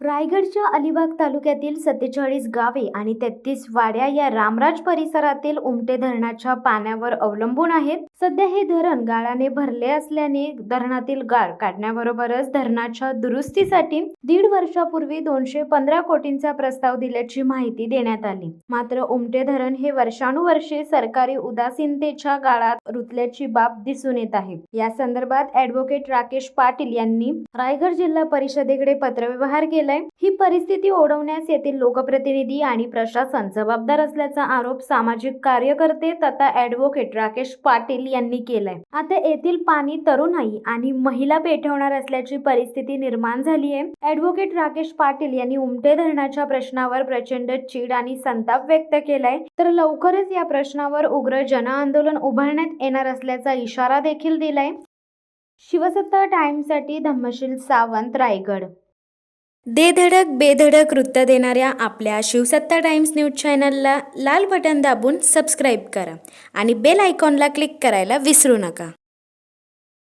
रायगडच्या अलिबाग तालुक्यातील 47 गावे आणि 33 वाड्या या रामराज परिसरातील उमटे धरणाच्या पाण्यावर अवलंबून आहेत। सध्या हे धरण गाळाने भरले असल्याने धरणातील गाळ काढण्याबरोबरच धरणाच्या दुरुस्तीसाठी 1.5 वर्षापूर्वी 215 कोटींचा प्रस्ताव दिल्याची माहिती देण्यात आली। मात्र उमटे धरण हे वर्षानुवर्षे सरकारी उदासीनतेच्या गाळात रुतल्याची बाब दिसून येत आहे। या संदर्भात ॲडव्होकेट राकेश पाटील यांनी रायगड जिल्हा परिषदेकडे पत्रव्यवहार केलाय। ही परिस्थिती ओढवण्यास येथील लोकप्रतिनिधी आणि प्रशासन जबाबदार असल्याचा आरोप सामाजिक कार्यकर्ते तथा ॲडव्होकेट राकेश पाटील यांनी केलाय। आता येथील पाणी तरुणाई आणि महिला पेटवणार असल्याची परिस्थिती निर्माण झाली आहे। ॲडव्होकेट राकेश पाटील यांनी उमटे धरणाच्या प्रश्नावर प्रचंड चीड आणि संताप व्यक्त केलाय, तर लवकरच या प्रश्नावर उग्र जनआंदोलन उभारण्यात येणार असल्याचा इशारा देखील दिलाय। शिवसत्ता टाइम्ससाठी धम्मशील सावंत, रायगड। धडक बेधडक वृत्त देणाऱ्या आपल्या शिवसत्ता टाइम्स न्यूज चॅनलला लाल बटन दाबून सबस्क्राईब करा आणि बेल आयकॉनला क्लिक करायला विसरू नका।